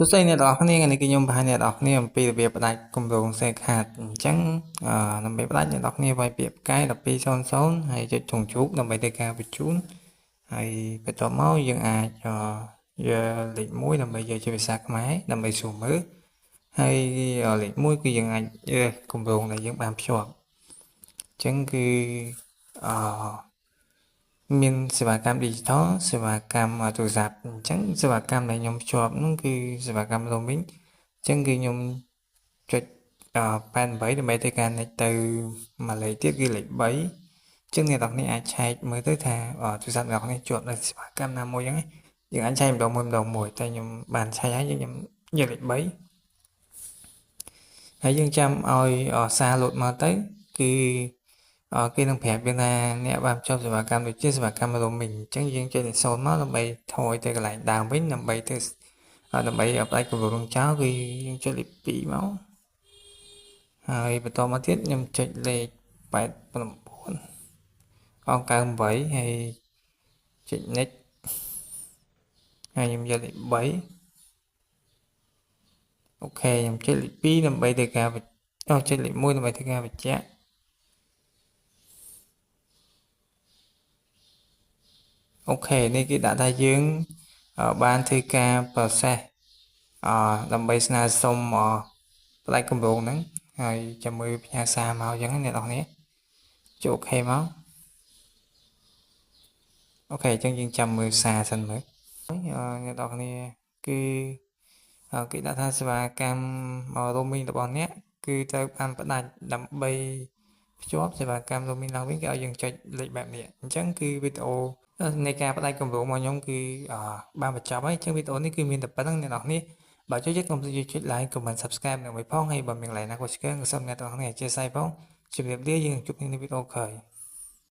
សួស្តីអ្នកនរគ្នាថ្ងៃនេះគឺខ្ញុំបង្ហាញអ្នកនរគ្នាអំពីរបៀបផ្ដាច់គម្រោង Shortcut អញ្ចឹងដើម្បីផ្ដាច់អ្នកនរគ្នាវាយពាក្យផ្កាយ1200ហើយចុចធុងជ្រូកដើម្បីធ្វើការបញ្ជូនហើយបន្ទាប់មកយើងអាចយកលេខ1ដើម្បីយកជាភាសាខ្មែរដើម្បីសួរមើលហើយលេខ1គឺយើងអាចយកគម្រោងដែលយើងបានភ្ជាប់អញ្ចឹងគឺអឺមានសេវាកម្ម digital សេវាកម្មទូរស័ព្ទអញ្ចឹងសេវាកម្មដែលខ្ញុំភ្ជាប់នោះគឺសេវាកម្ម roaming អញ្ចឹងគឺខ្ញុំចុច88ដើម្បីធ្វើការ net ទៅមួយលេខទៀតគឺលេខ3អញ្ចឹងអ្នកនរគ្នាអាចឆែកមើលទៅថាទូរស័ព្ទអ្នកនរគ្នាជាប់នៅសេវាកម្មណាមួយអញ្ចឹងយើងអាចឆែកម្ដងមួយតែខ្ញុំបានឆែកហើយខ្ញុំយកលេខ3ហើយយើងចាំឲ្យសារលោតមកទៅគឺគេនឹងប្រាប់យើងថាអ្នកបានភ្ជាប់សេវាកម្មដូចជាសេវាកម្ម roaming អញ្ចឹងយើងចុចលេខ0មកដើម្បីថយទៅកន្លែងដើមវិញដើម្បីផ្ដាច់គម្រោងចោលគឺយើងចុចលេខ2មកហើយបន្តមកទៀតខ្ញុំចុចលេខ8998ហើយចុច next ហើយខ្ញុំយកលេខ3អូខេខ្ញុំចុចលេខ2ដើម្បីធ្វើការចុចលេខ1ដើម្បីធ្វើការបញ្ជាក់អូខេនេះគឺដាក់ថាយើងបានធ្វើការ process ដើម្បីស្នើសុំផ្ដាច់គម្រោងហ្នឹងហើយចាំមើលផ្ញើសារមកអញ្ចឹងអ្នកនរគ្នាចុចអូខេមកអូខេអញ្ចឹងយើងចាំមើលសារសិនមើលអ្នកនរគ្នាគឺគេដាក់ថាសេវាកម្ម roaming របស់អ្នកគឺត្រូវបានផ្ដាច់ដើម្បីភ្ជាប់សេវាកម្ម roaming ឡើងវិញគេឲ្យយើងចុចលេខបែបនេះអញ្ចឹងគឺវីដេអូនៃការផ្ដាច់គម្រោងរបស់ខ្ញុំគឺបានបញ្ចប់ហើយអញ្ចឹងវីដេអូនេះគឺមានតែប៉ុណ្្នឹងអ្នកនរគ្នាបើចូលចិត្តកុំភ្លេចចុច like comment subscribe ដើម្បីផងហើយបើមានកន្លែងណាក៏ឆ្កើងសូមអ្នកនរគ្នាអធិស្ឋានផងជម្រាបលាយើងជួបគ្នានៅវីដេអូក្រោយ